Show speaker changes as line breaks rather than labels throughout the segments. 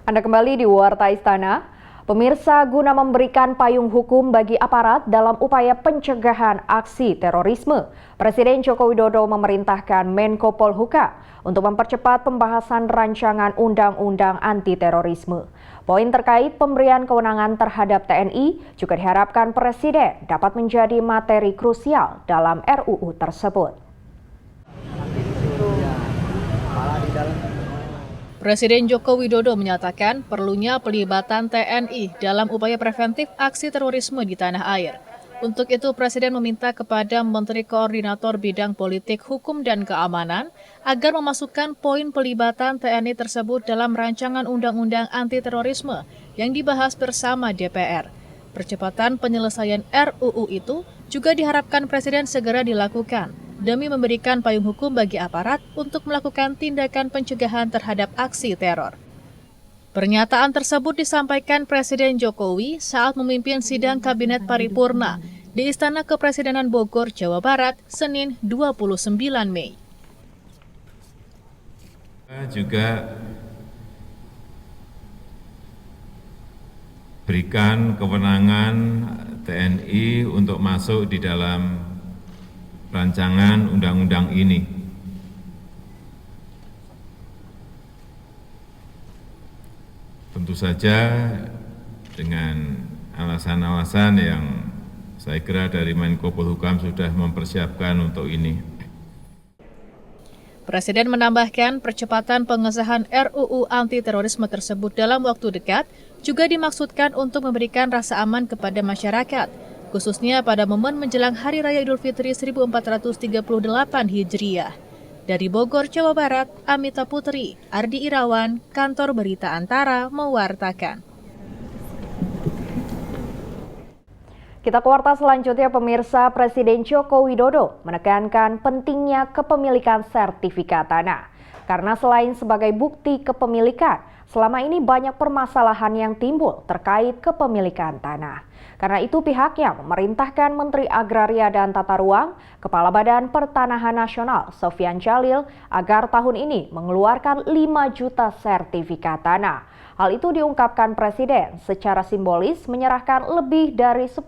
Anda kembali di Warta Istana. Pemirsa, guna memberikan payung hukum bagi aparat dalam upaya pencegahan aksi terorisme, Presiden Joko Widodo memerintahkan Menko Polhukam untuk mempercepat pembahasan rancangan undang-undang anti-terorisme. Poin terkait pemberian kewenangan terhadap TNI juga diharapkan Presiden dapat menjadi materi krusial dalam RUU tersebut.
Presiden Joko Widodo menyatakan perlunya pelibatan TNI dalam upaya preventif aksi terorisme di tanah air. Untuk itu, Presiden meminta kepada Menteri Koordinator Bidang Politik, Hukum, dan Keamanan agar memasukkan poin pelibatan TNI tersebut dalam rancangan undang-undang anti-terorisme yang dibahas bersama DPR. Percepatan penyelesaian RUU itu juga diharapkan Presiden segera dilakukan demi memberikan payung hukum bagi aparat untuk melakukan tindakan pencegahan terhadap aksi teror. Pernyataan tersebut disampaikan Presiden Jokowi saat memimpin sidang Kabinet Paripurna di Istana Kepresidenan Bogor, Jawa Barat, Senin 29 Mei.
Juga berikan kewenangan TNI untuk masuk di dalam rancangan undang-undang ini. Tentu saja dengan alasan-alasan yang saya kira dari Menko Polhukam sudah mempersiapkan untuk ini.
Presiden menambahkan percepatan pengesahan RUU anti-terorisme tersebut dalam waktu dekat juga dimaksudkan untuk memberikan rasa aman kepada masyarakat, khususnya pada momen menjelang Hari Raya Idul Fitri 1438 Hijriah. Dari Bogor, Jawa Barat, Amita Putri, Ardi Irawan, Kantor Berita Antara mewartakan.
Kita ke warta selanjutnya, pemirsa. Presiden Joko Widodo menekankan pentingnya kepemilikan sertifikat tanah. Karena selain sebagai bukti kepemilikan, selama ini banyak permasalahan yang timbul terkait kepemilikan tanah. Karena itu pihaknya memerintahkan Menteri Agraria dan Tata Ruang, Kepala Badan Pertanahan Nasional Sofyan Djalil agar tahun ini mengeluarkan 5 juta sertifikat tanah. Hal itu diungkapkan Presiden secara simbolis menyerahkan lebih dari 10.000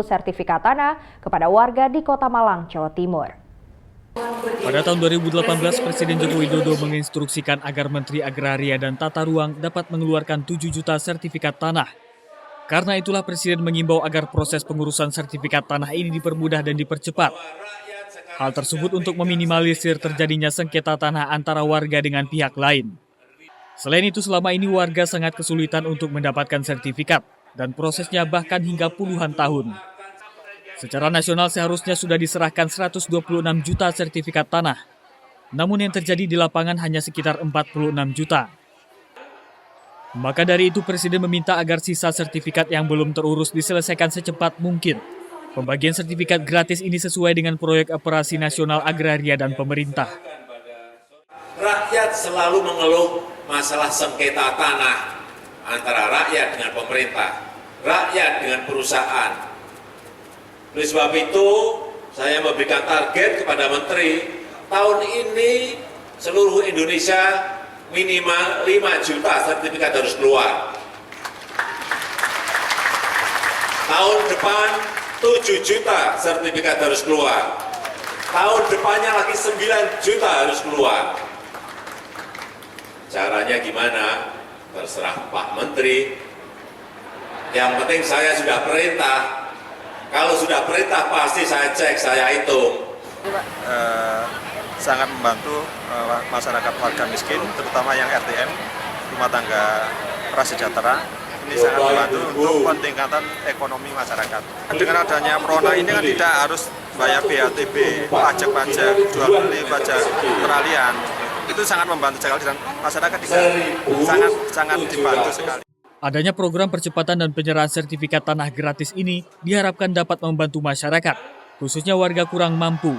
sertifikat tanah kepada warga di Kota Malang, Jawa Timur.
Pada tahun 2018, Presiden Joko Widodo menginstruksikan agar Menteri Agraria dan Tata Ruang dapat mengeluarkan 7 juta sertifikat tanah. Karena itulah Presiden mengimbau agar proses pengurusan sertifikat tanah ini dipermudah dan dipercepat. Hal tersebut untuk meminimalisir terjadinya sengketa tanah antara warga dengan pihak lain. Selain itu, selama ini warga sangat kesulitan untuk mendapatkan sertifikat dan prosesnya bahkan hingga puluhan tahun. Secara nasional seharusnya sudah diserahkan 126 juta sertifikat tanah. Namun yang terjadi di lapangan hanya sekitar 46 juta. Maka dari itu Presiden meminta agar sisa sertifikat yang belum terurus diselesaikan secepat mungkin. Pembagian sertifikat gratis ini sesuai dengan proyek operasi nasional agraria dan pemerintah.
Rakyat selalu mengeluh masalah sengketa tanah antara rakyat dengan pemerintah, rakyat dengan perusahaan. Oleh sebab itu, saya memberikan target kepada Menteri, tahun ini seluruh Indonesia minimal 5 juta sertifikat harus keluar. Tahun depan 7 juta sertifikat harus keluar. Tahun depannya lagi 9 juta harus keluar. Caranya gimana? Terserah Pak Menteri. Yang penting saya sudah perintah. Kalau sudah perintah pasti saya cek, saya hitung.
Sangat membantu masyarakat warga miskin, terutama yang RTM, rumah tangga prasejahtera. Ini sangat membantu untuk peningkatan ekonomi masyarakat. Dengan adanya Prona ini kan tidak harus bayar BATB, pajak-pajak, jual beli, pajak peralihan. Itu sangat membantu sekali dan masyarakat juga sangat dibantu sekali.
Adanya program percepatan dan penyerahan sertifikat tanah gratis ini diharapkan dapat membantu masyarakat, khususnya warga kurang mampu.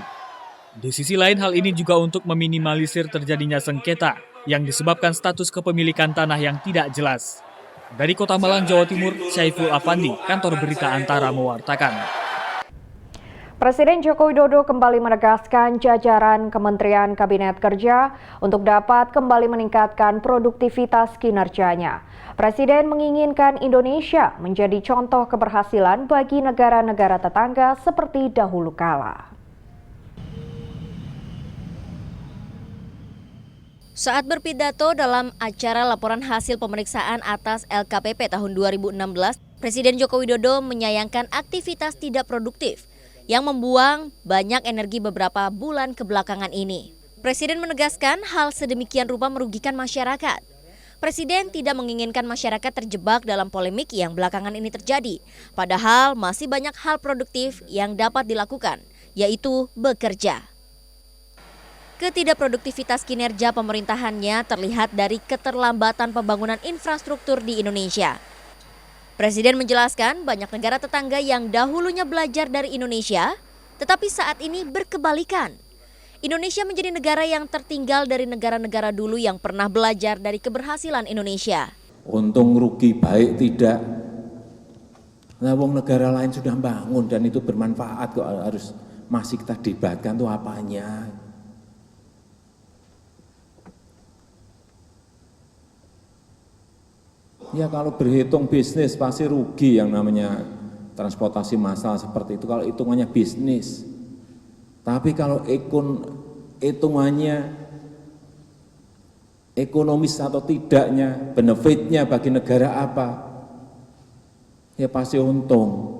Di sisi lain, hal ini juga untuk meminimalisir terjadinya sengketa yang disebabkan status kepemilikan tanah yang tidak jelas. Dari Kota Malang, Jawa Timur, Syaiful Afandi, Kantor Berita Antara mewartakan.
Presiden Joko Widodo kembali menegaskan jajaran Kementerian Kabinet Kerja untuk dapat kembali meningkatkan produktivitas kinerjanya. Presiden menginginkan Indonesia menjadi contoh keberhasilan bagi negara-negara tetangga seperti dahulu kala.
Saat berpidato dalam acara laporan hasil pemeriksaan atas LKPP tahun 2016, Presiden Joko Widodo menyayangkan aktivitas tidak produktif yang membuang banyak energi beberapa bulan kebelakangan ini. Presiden menegaskan hal sedemikian rupa merugikan masyarakat. Presiden tidak menginginkan masyarakat terjebak dalam polemik yang belakangan ini terjadi. Padahal masih banyak hal produktif yang dapat dilakukan, yaitu bekerja. Ketidakproduktivitas kinerja pemerintahannya terlihat dari keterlambatan pembangunan infrastruktur di Indonesia. Presiden menjelaskan banyak negara tetangga yang dahulunya belajar dari Indonesia, tetapi saat ini berkebalikan. Indonesia menjadi negara yang tertinggal dari negara-negara dulu yang pernah belajar dari keberhasilan Indonesia.
Untung rugi baik tidak. Nah, wong negara lain sudah bangun dan itu bermanfaat kok harus masih kita debatkan tuh apanya. Ya kalau berhitung bisnis pasti rugi yang namanya transportasi massal seperti itu kalau hitungannya bisnis. Tapi kalau hitungannya ekonomis atau tidaknya, benefitnya bagi negara apa, ya pasti untung.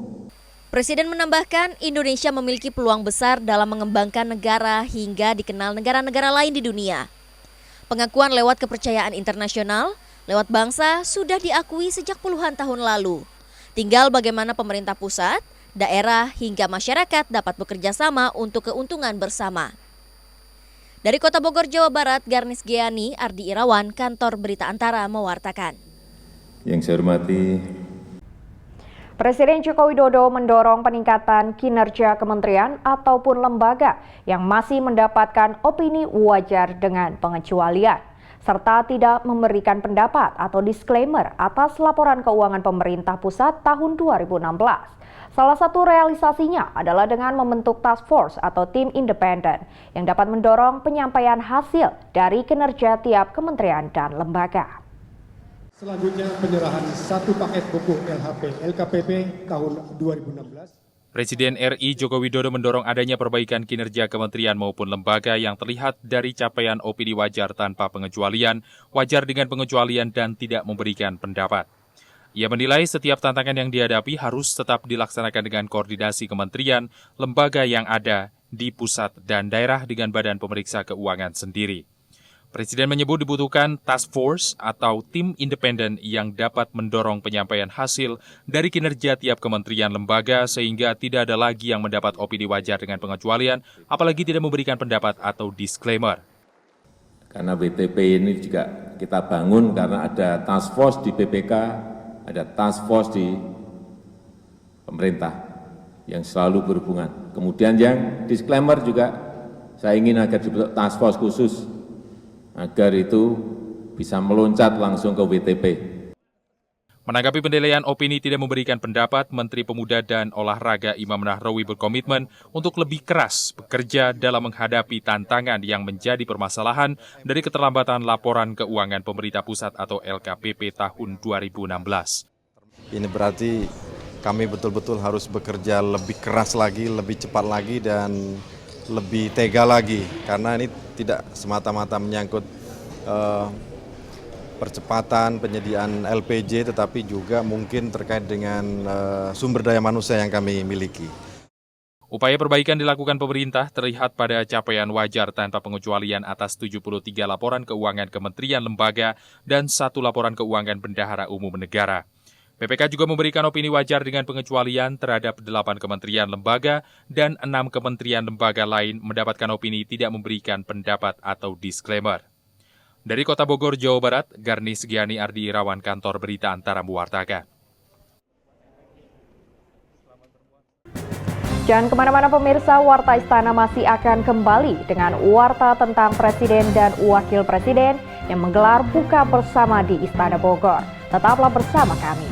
Presiden menambahkan Indonesia memiliki peluang besar dalam mengembangkan negara hingga dikenal negara-negara lain di dunia. Pengakuan lewat kepercayaan internasional, lewat bangsa sudah diakui sejak puluhan tahun lalu. Tinggal bagaimana pemerintah pusat, daerah hingga masyarakat dapat bekerja sama untuk keuntungan bersama. Dari Kota Bogor, Jawa Barat, Garnis Giani, Ardi Irawan, Kantor Berita Antara mewartakan.
Yang saya hormati
Presiden Joko Widodo mendorong peningkatan kinerja kementerian ataupun lembaga yang masih mendapatkan opini wajar dengan pengecualian, serta tidak memberikan pendapat atau disclaimer atas laporan keuangan pemerintah pusat tahun 2016. Salah satu realisasinya adalah dengan membentuk task force atau tim independen yang dapat mendorong penyampaian hasil dari kinerja tiap kementerian dan lembaga.
Selanjutnya penyerahan satu paket buku LKPP tahun 2016.
Presiden RI Joko Widodo mendorong adanya perbaikan kinerja kementerian maupun lembaga yang terlihat dari capaian opini wajar tanpa pengecualian, wajar dengan pengecualian dan tidak memberikan pendapat. Ia menilai setiap tantangan yang dihadapi harus tetap dilaksanakan dengan koordinasi kementerian, lembaga yang ada di pusat dan daerah dengan badan pemeriksa keuangan sendiri. Presiden menyebut dibutuhkan task force atau tim independen yang dapat mendorong penyampaian hasil dari kinerja tiap kementerian lembaga sehingga tidak ada lagi yang mendapat opini wajar dengan pengecualian, apalagi tidak memberikan pendapat atau disclaimer.
Karena WTP ini juga kita bangun karena ada task force di BPK, ada task force di pemerintah yang selalu berhubungan. Kemudian yang disclaimer juga saya ingin agar dibentuk task force khusus agar itu bisa meloncat langsung ke WTP.
Menanggapi penilaian opini tidak memberikan pendapat, Menteri Pemuda dan Olahraga Imam Nahrawi berkomitmen untuk lebih keras bekerja dalam menghadapi tantangan yang menjadi permasalahan dari keterlambatan laporan keuangan pemerintah pusat atau LKPP tahun 2016.
Ini berarti kami betul-betul harus bekerja lebih keras lagi, lebih cepat lagi, dan lebih tega lagi, karena ini tidak semata-mata menyangkut percepatan penyediaan LPG, tetapi juga mungkin terkait dengan sumber daya manusia yang kami miliki.
Upaya perbaikan dilakukan pemerintah terlihat pada capaian wajar tanpa pengecualian atas 73 laporan keuangan kementerian lembaga dan 1 laporan keuangan bendahara umum negara. BPK juga memberikan opini wajar dengan pengecualian terhadap 8 kementerian lembaga dan 6 kementerian lembaga lain mendapatkan opini tidak memberikan pendapat atau disclaimer. Dari Kota Bogor, Jawa Barat, Garnis Giani, Ardi Irawan, Kantor Berita Antara mewartakan.
Jangan kemana-mana pemirsa, Warta Istana masih akan kembali dengan warta tentang Presiden dan Wakil Presiden yang menggelar buka bersama di Istana Bogor. Tetaplah bersama kami.